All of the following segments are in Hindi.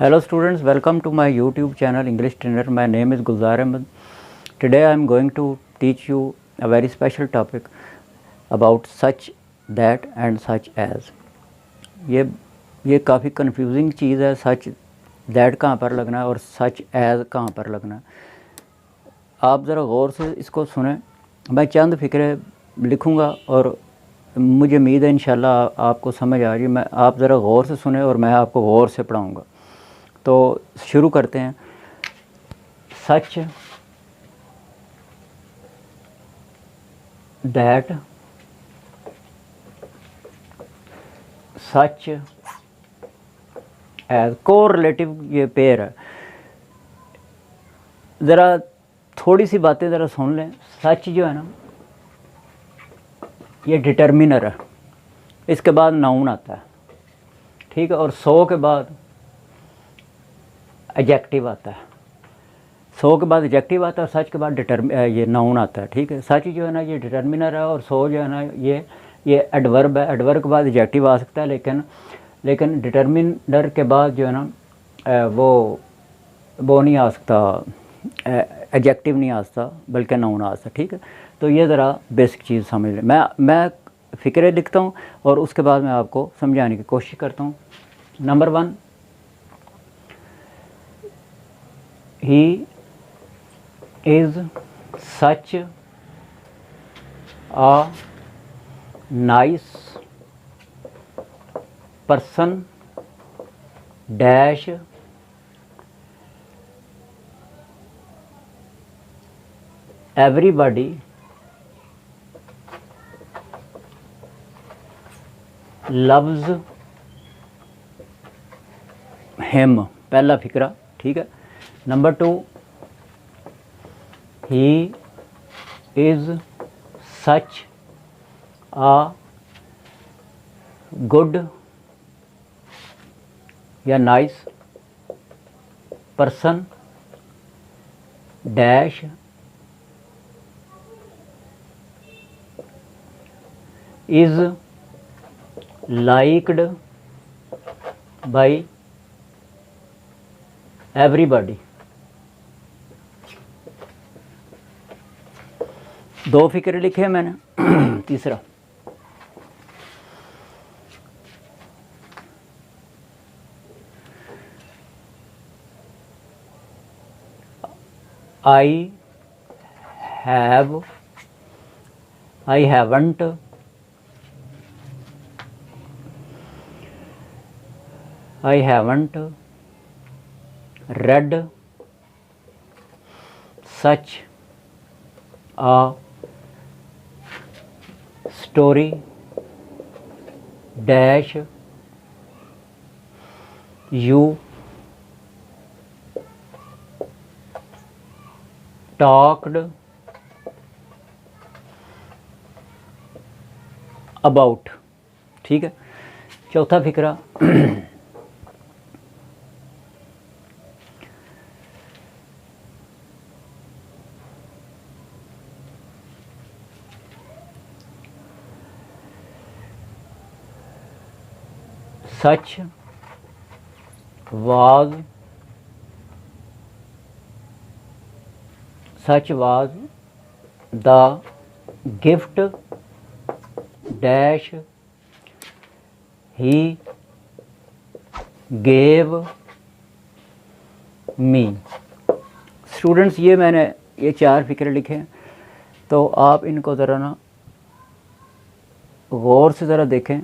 Hello students, welcome to my YouTube channel English Trainer. My name is Gulzar Ahmed. Today I am going to teach you a very special topic about such, that and such as. ये काफ़ी confusing चीज़ है. सच that कहाँ पर लगना है और सच as कहाँ पर लगना है. आप ज़रा गौर से इसको सुनें. मैं चंद फ़िक्रे लिखूँगा और मुझे उम्मीद है इंशाल्लाह आपको समझ आ रही है. मैं आप ज़रा गौर से सुने और मैं आपको गौर से पढ़ाऊँगा. तो शुरू करते हैं. सच, दैट, सच एज. कोरिलेटिव ये पेयर है. ज़रा थोड़ी सी बातें ज़रा सुन लें. सच जो है ना ये डिटर्मिनर है. इसके बाद नाउन आता है, ठीक है. और सो के बाद एडजेक्टिव आता है. सो के बाद एडजेक्टिव आता है, सच के बाद ये नाउन आता है, ठीक है. सच जो है ना ये डिटर्मिनर है और सो जो है ना ये एडवर्ब है. एडवर्ब के बाद एडजेक्टिव आ सकता है, लेकिन डिटर्मिनर के बाद जो है ना वो नहीं आ सकता, एडजेक्टिव नहीं आ सकता बल्कि नाउन आ सकता, ठीक है. तो ये ज़रा बेसिक चीज़ समझ लें. मैं फ़िक्रे लिखता हूँ और उसके बाद मैं आपको समझाने की कोशिश करता हूँ. Number 1, he is such a nice person dash everybody loves him. पहला फिक्रा, ठीक है. Number 2, he is such a good या nice person dash is liked by everybody. 2 फिक्रे लिखे हैं मैंने. तीसरा, I haven't read such a story dash you talked about, ठीक है. चौथा फिक्रा, such was the gift dash he gave me. Students ये मैंने 4 फिक्रे लिखे हैं. तो आप इनको ज़रा ना गौर से ज़रा देखें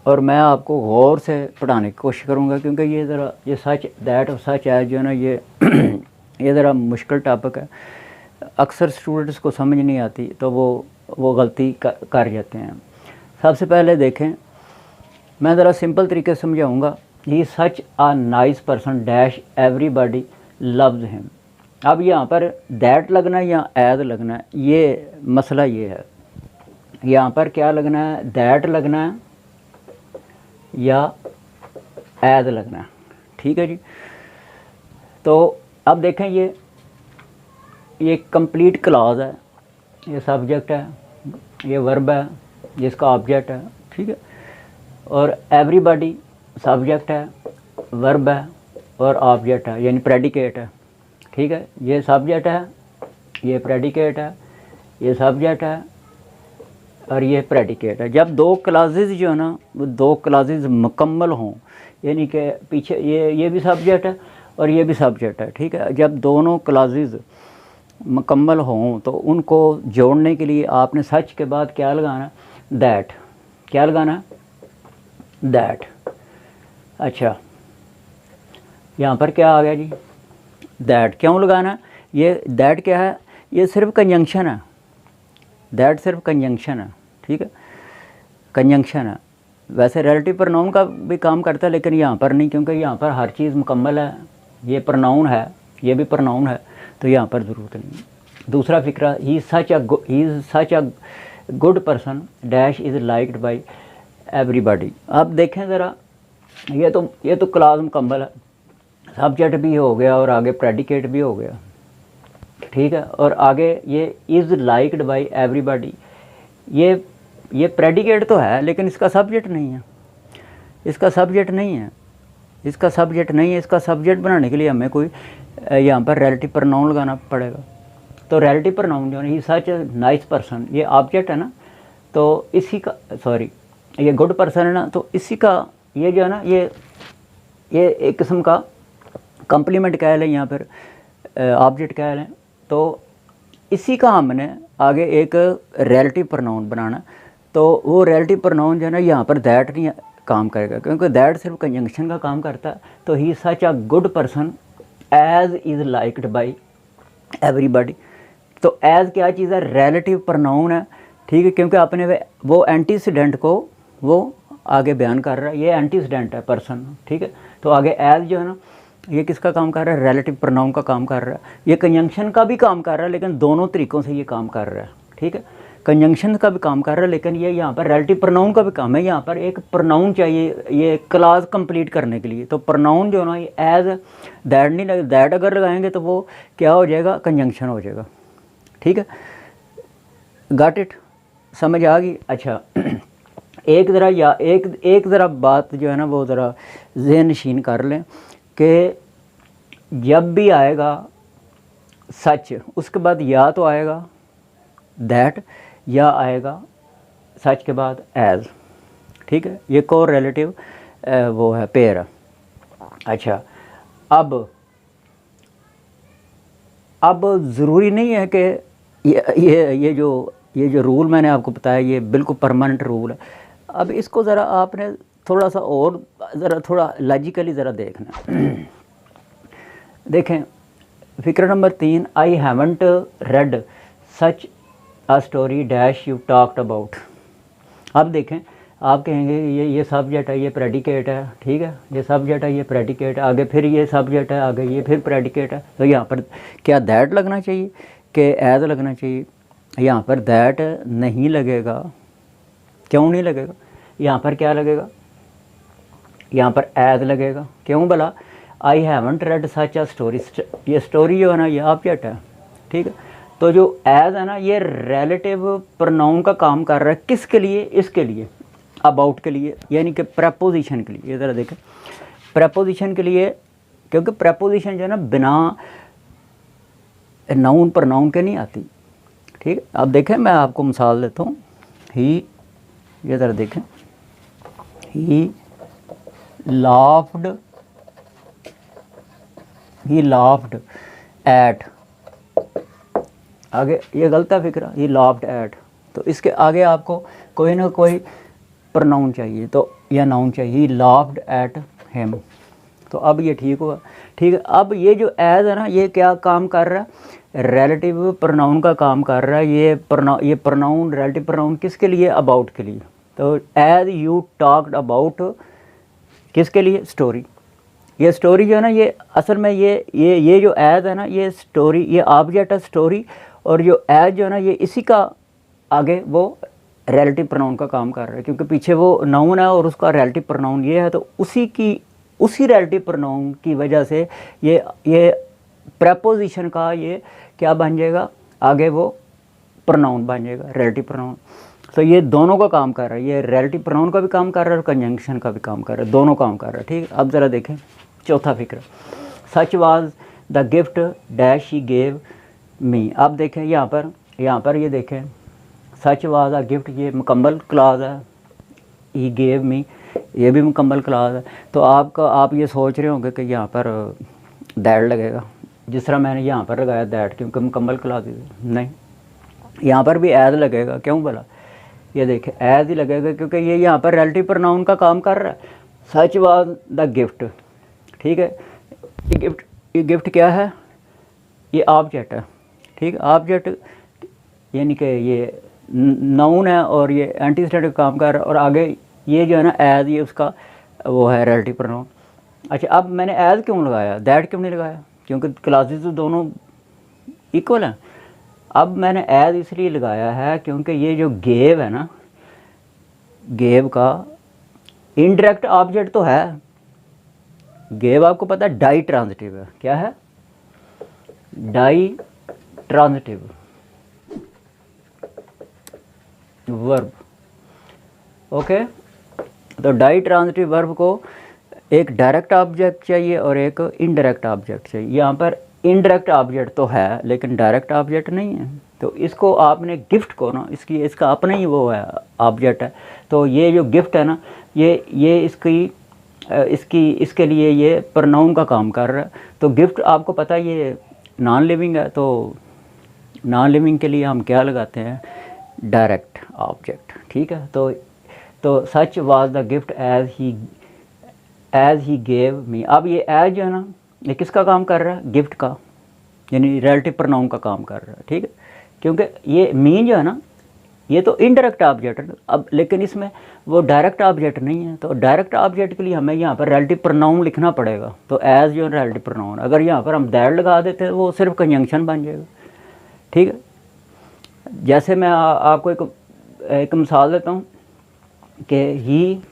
और मैं आपको गौर से पढ़ाने की कोशिश करूँगा, क्योंकि ये सच, दैट और सच है जो है ना ये ज़रा मुश्किल टॉपिक है. अक्सर स्टूडेंट्स को समझ नहीं आती तो वो गलती कर जाते हैं. सबसे पहले देखें, मैं ज़रा सिंपल तरीके से समझाऊँगा. He such a nice person dash everybody loves him. अब यहाँ पर दैट लगना है या एज लगना है, ये मसला ये है. यहाँ पर क्या लगना है, दैट लगना है या एज लगना है, ठीक है जी. तो अब देखें, ये कंप्लीट क्लॉज है. ये सब्जेक्ट है, ये वर्ब है, जिसका ऑब्जेक्ट है, ठीक है। और एवरीबॉडी सब्जेक्ट है, वर्ब है, और ऑब्जेक्ट है यानी प्रेडिकेट है, ठीक है। ये सब्जेक्ट है, ये प्रेडिकेट है, ये सब्जेक्ट है और ये प्रेडिकेट है। जब दो क्लासेस जो है ना वो दो क्लासेस मुकम्मल हों, यानी कि पीछे ये भी सब्जेक्ट है और ये भी सब्जेक्ट है, ठीक है। जब दोनों क्लासेस मुकम्मल हों तो उनको जोड़ने के लिए आपने सच के बाद क्या लगाना, दैट। क्या लगाना, दैट। अच्छा, यहाँ पर क्या आ गया जी, दैट। क्यों लगाना, ये दैट क्या है, ये सिर्फ कंजंक्शन है, दैट सिर्फ कंजंक्शन है, ठीक है, कंजंक्शन है। वैसे रिलेटिव प्रोनाउन का भी काम करता है लेकिन यहाँ पर नहीं, क्योंकि यहाँ पर हर चीज़ मुकम्मल है। ये प्रोनाउन है, ये भी प्रोनाउन है, तो यहाँ पर ज़रूरत नहीं। दूसरा फिक्रा, he is such a good person dash is liked by everybody. अब देखें ज़रा, ये तो क्लास मुकम्मल है, सब्जेक्ट भी हो गया और आगे प्रेडिकेट भी हो गया, ठीक है। और आगे ये इज़ लाइक्ड बाई एवरीबॉडी, ये प्रेडिकेट तो है लेकिन इसका सब्जेक्ट नहीं है, इसका सब्जेक्ट नहीं है, इसका सब्जेक्ट नहीं है। इसका सब्जेक्ट बनाने के लिए हमें कोई यहाँ पर रिलेटिव प्रोनाउन लगाना पड़ेगा। तो रिलेटिव प्रोनाउन जो है, ही सच अ नाइस पर्सन, ये ऑब्जेक्ट है ना, तो इसी का, सॉरी ये गुड पर्सन है ना, तो इसी का ये जो है ना, ये एक किस्म का कम्प्लीमेंट कह लें, यहाँ पर ऑब्जेक्ट कह लें। तो इसी का हमने आगे एक रिलेटिव प्रोनाउन बनाना। तो वो रिलेटिव प्रोनाउन जो है ना, यहाँ पर दैट नहीं काम करेगा, क्योंकि दैट सिर्फ कंजंक्शन का काम करता है। तो he such a good person as is liked by everybody. तो एज क्या चीज़ है, रिलेटिव प्रोनाउन है, ठीक है, क्योंकि आपने वो एंटीसीडेंट को वो आगे बयान कर रहा है, ये एंटीसीडेंट है पर्सन, ठीक है। तो आगे एज जो है ना, ये किसका काम कर रहा है, रिलेटिव प्रोनाउन का काम कर रहा है। ये कंजंक्शन का भी काम कर रहा है लेकिन दोनों तरीक़ों से ये काम कर रहा है, ठीक है। कंजंक्शन का भी काम कर रहा है लेकिन ये यहाँ पर रिलेटिव प्रोनाउन का भी काम है। यहाँ पर एक प्रोनाउन चाहिए ये क्लास कंप्लीट करने के लिए, तो प्रोनाउन जो ना ये एज दैट नहीं लगे, दैट अगर लगाएंगे तो वो क्या हो जाएगा, कंजंक्शन हो जाएगा, ठीक है। गॉट इट, समझ आ गई। अच्छा, एक ज़रा बात जो है ना वो ज़रा ज़हन नशीन कर लें कि जब भी आएगा सच, उसके बाद या तो आएगा दैट या आएगा सच के बाद एज, ठीक है। ये को रिलेटिव वो है, पेयर है। अच्छा, अब ज़रूरी नहीं है कि ये जो रूल मैंने आपको बताया ये बिल्कुल परमानेंट रूल है। अब इसको ज़रा आपने थोड़ा सा और ज़रा थोड़ा लॉजिकली ज़रा देखना। देखें फिक्र number 3, I haven't red such a story dash you talked about. अब देखें, आप कहेंगे ये सब्जेक्ट है, ये प्रेडिकेट है, ठीक है, ये सब्जेक्ट है, ये प्रेडिकेट है, आगे फिर ये सब्जेक्ट है, आगे ये फिर प्रेडिकेट है। तो यहाँ पर क्या दैट लगना चाहिए कि एज लगना चाहिए? यहाँ पर दैट नहीं लगेगा। क्यों नहीं लगेगा? यहाँ पर क्या लगेगा? यहाँ पर एज लगेगा। क्यों भला? I haven't red such a story. ये स्टोरी जो है ना ये ऑब्जेक्ट है, ठीक है। तो जो एज है ना ये रिलेटिव प्रोनाउन का काम कर रहा है, किसके लिए? इसके लिए, अबाउट के लिए, यानी कि प्रेपोजिशन के लिए। ये ज़रा देखें, प्रेपोजिशन के लिए, क्योंकि प्रेपोजिशन जो है ना बिना नाउन प्रोनाउन के नहीं आती, ठीक है। अब देखें, मैं आपको मिसाल देता हूँ। ही, ये ज़रा देखें, ही लाफ्ड एट, आगे ये गलत है फिक्रा, ही लाफ्ड एट। तो इसके आगे आपको कोई ना कोई प्रोनाउन चाहिए, तो या नाउन चाहिए। ही लाफ्ड एट हिम। तो अब ये ठीक हुआ, ठीक है। अब ये जो एज है ना ये क्या काम कर रहा है? रिलेटिव प्रोनाउन का काम कर रहा है। ये प्रोनाउन, रिलेटिव प्रोनाउन किसके लिए? अबाउट के लिए। तो एज यू टॉक्ड अबाउट, किसके लिए? स्टोरी। ये स्टोरी जो है ना ये असल में ये जो एज है ना ये स्टोरी, ये ऑब्जेक्ट है स्टोरी, और जो एज जो है ना ये इसी का आगे वो रिलेटिव प्रोनाउन का काम कर रहा है, क्योंकि पीछे वो नाउन है और उसका रिलेटिव प्रोनाउन ये है। तो उसी रिलेटिव प्रोनाउन की वजह से ये प्रेपोजिशन का ये क्या बन जाएगा? आगे वो प्रोनाउन बन जाएगा, रिलेटिव प्रोनाउन। तो ये दोनों का काम कर रहा है, ये रिलेटिव प्रोनाउन का भी काम कर रहा है और कंजंक्शन का भी काम कर रहा है, दोनों काम कर रहा है, ठीक है। अब ज़रा देखें, चौथा फिक्र, such was the gift dash he gave me. अब देखें यहाँ पर ये देखें, सच वाज द गिफ्ट, ये मुकम्मल क्लास है, ही गेव मी ये भी मुकम्मल क्लास है। तो आप ये सोच रहे होंगे कि यहाँ पर दैट लगेगा, जिस तरह मैंने यहाँ पर लगाया दैट, क्योंकि मुकम्मल क्लास नहीं, यहाँ पर भी एज लगेगा। क्यों भला? ये देखें एज ही लगेगा, क्योंकि ये यहाँ पर रिलेटिव प्रोनाउन का काम कर रहा है। सच वाज द गिफ्ट, ठीक है, ये गिफ्ट क्या है? ये ऑब्जेक्ट है, ठीक है, ऑब्जेक्ट यानी कि ये नाउन है और ये एंटीसिडेंट काम कर रहा है, और आगे ये जो है ना एज, ये उसका वो है रिलेटिव प्रोनाउन। अच्छा, अब मैंने एज क्यों लगाया, दैट क्यों नहीं लगाया? क्योंकि क्लासेस तो दोनों इक्वल हैं। अब मैंने एज इसलिए लगाया है क्योंकि ये जो गेव है ना, गेव का इनडायरेक्ट ऑब्जेक्ट तो है। गेव आपको पता है डाई ट्रांजिटिव है। क्या है? Ditransitive verb. ओके, तो डाई ट्रांजिटिव वर्ब को एक डायरेक्ट ऑब्जेक्ट चाहिए और एक इनडायरेक्ट ऑब्जेक्ट चाहिए। यहाँ पर इनडायरेक्ट ऑब्जेक्ट तो है लेकिन डायरेक्ट ऑब्जेक्ट नहीं है। तो इसको आपने गिफ्ट को ना, इसका अपना ही वो है ऑब्जेक्ट है। तो ये जो गिफ्ट है ना, ये इसके लिए ये प्रोनाउन का काम कर रहा है। तो गिफ्ट आपको पता है ये नॉन लिविंग है, तो नॉन लिविंग के लिए हम क्या लगाते हैं? डायरेक्ट ऑब्जेक्ट, ठीक है। तो such was the gift as he gave me. अब ये एज जो है ना, ये किसका काम कर रहा है? गिफ्ट का, यानी रिलेटिव प्रोनाउन का काम कर रहा है, ठीक है। क्योंकि ये मी जो है ना, ये तो इनडायरेक्ट ऑब्जेक्ट है। अब लेकिन इसमें वो डायरेक्ट ऑब्जेक्ट नहीं है, तो डायरेक्ट ऑब्जेक्ट के लिए हमें यहाँ पर रिलेटिव प्रोनाउन लिखना पड़ेगा। तो एज जो है रिलेटिव प्रोनाउन, अगर यहाँ पर हम दैट लगा देते हैं वो सिर्फ कंजंक्शन बन जाएगा, ठीक है। जैसे मैं आपको एक मिसाल देता हूँ कि ही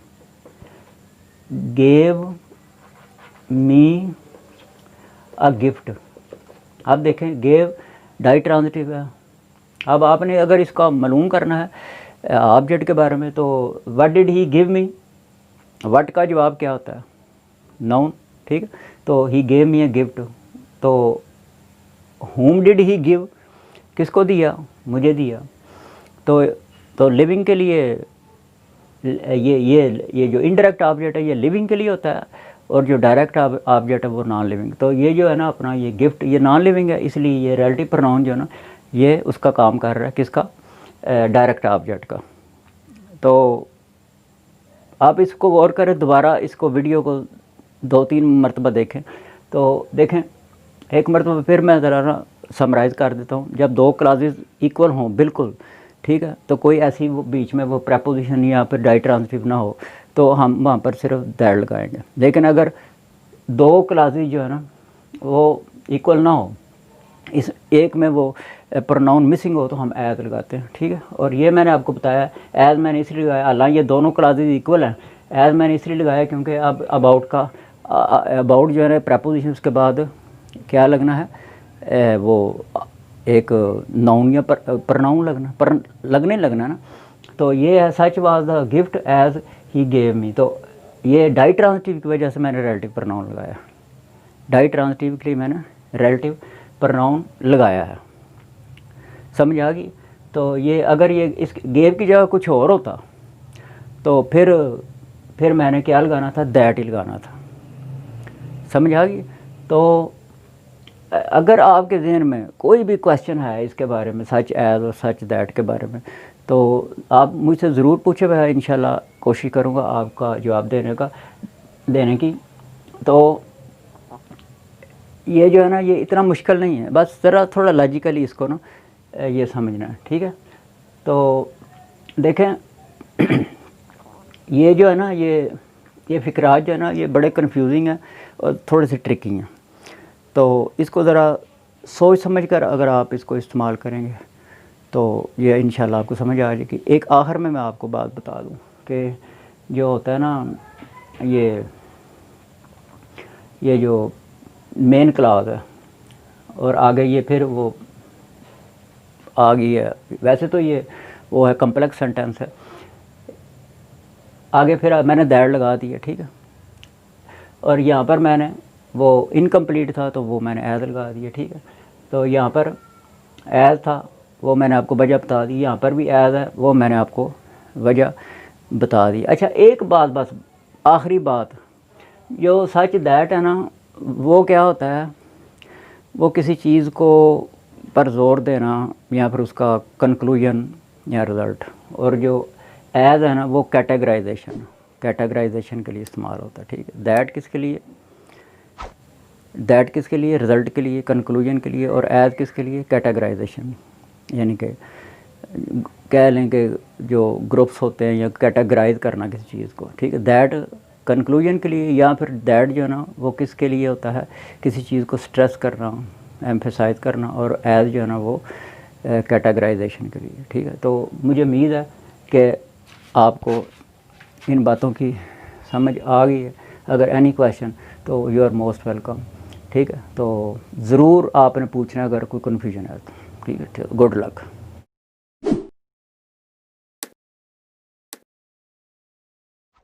गेव मी अ गिफ्ट। अब देखें गेव डाई ट्रांजिटिव है। अब आपने अगर इसका मालूम करना है ऑब्जेक्ट के बारे में, तो what did he give me, what का जवाब क्या होता है? नाउन, ठीक है। तो ही गेव मी अ गिफ्ट, तो whom डिड ही गिव, किसको दिया? मुझे दिया। तो लिविंग के लिए ये जो इनडायरेक्ट ऑब्जेक्ट है ये लिविंग के लिए होता है, और जो डायरेक्ट ऑब्जेक्ट है वो नॉन लिविंग। तो ये जो है ना अपना ये गिफ्ट, ये नॉन लिविंग है, इसलिए ये रिलेटिव प्रोनाउन जो है ना, ये उसका काम कर रहा है। किसका? डायरेक्ट ऑब्जेक्ट का। तो आप इसको गौर करें, दोबारा इसको वीडियो को 2-3 मरतबा देखें, तो देखें एक मरतबा फिर मैं ज़रा ना समराइज़ कर देता हूँ। जब दो क्लासेस इक्वल हों बिल्कुल, ठीक है, तो कोई ऐसी वो बीच में वो प्रेपोजिशन या फिर डाई ट्रांजिटिव ना हो, तो हम वहाँ पर सिर्फ दैट लगाएंगे। लेकिन अगर दो क्लासेस जो है ना वो इक्वल ना हो, इस एक में वो प्रोनाउन मिसिंग हो, तो हम एज लगाते हैं, ठीक है। और ये मैंने आपको बताया एज मैंने इसलिए लगाया, हालांकि ये दोनों क्लासेस इक्वल हैं, एज मैंने इसलिए लगाया क्योंकि अब अबाउट जो है ना प्रेपोजिशन के बाद क्या लगना है? वो एक नाउन या प्रोनाउन लगना ना। तो ये है such was the gift as he gave me. तो ये डाई ट्रांजिटिव की वजह से मैंने रिलेटिव प्रोनाउन लगाया, डाई ट्रांजिटिव के लिए मैंने रिलेटिव प्रोनाउन लगाया है। समझ आ गई? तो ये अगर ये इस गेव की जगह कुछ और होता तो फिर मैंने क्या लगाना था? दैट ही लगाना था। समझ आ गई? तो अगर आपके ज़हन में कोई भी क्वेश्चन है इसके बारे में, सच एज और सच दैट के बारे में, तो आप मुझसे ज़रूर पूछे, मैं इंशाल्लाह कोशिश करूँगा आपका जवाब देने की। तो ये जो है ना ये इतना मुश्किल नहीं है, बस ज़रा थोड़ा लॉजिकली इसको ना ये समझना है, ठीक है। तो देखें ये जो है ना ये फ़िक्रात जो है ना ये बड़े कन्फ्यूजिंग हैं और थोड़े से ट्रिकी हैं। तो इसको ज़रा सोच समझ कर अगर आप इसको इस्तेमाल करेंगे तो ये इंशाल्लाह आपको समझ आ जाएगी। एक आखिर में मैं आपको बात बता दूं कि जो होता है ना ये जो मेन क्लास है और आगे ये फिर वो आ गई है, वैसे तो ये वो है कम्प्लेक्स सेंटेंस है, आगे फिर मैंने दैट लगा दिया, ठीक है। और यहाँ पर मैंने वो इनकम्प्लीट था तो वो मैंने एज लगा दिया, ठीक है। तो यहाँ पर एज था वो मैंने आपको वजह बता दी, यहाँ पर भी एज है वो मैंने आपको वजह बता दी। अच्छा एक बात, बस आखिरी बात, जो सच दैट है ना, वो क्या होता है, वो किसी चीज़ को पर जोर देना या फिर उसका कंक्लूजन या रिज़ल्ट, और जो एज है ना वो कैटेगराइजेशन के लिए इस्तेमाल होता है, ठीक है। दैट किसके लिए, रिज़ल्ट के लिए, कंक्लूजन के लिए, और एज किसके लिए, कैटेगराइजेशन, यानी कि कह लें कि जो ग्रुप्स होते हैं या कैटेगराइज करना किसी चीज़ को, ठीक है। दैट कंक्लूजन के लिए, या फिर दैट जो है ना वो किसके लिए होता है, किसी चीज़ को स्ट्रेस करना, एम्फेसाइज करना, और एज जो है ना वो कैटेगराइजेशन के लिए, ठीक है। तो मुझे उम्मीद है कि आपको इन बातों की समझ आ गई है। अगर एनी क्वेश्चन तो यू आर मोस्ट वेलकम, ठीक है। तो ज़रूर आपने पूछना अगर कोई कन्फ्यूजन है तो, ठीक है। Good luck.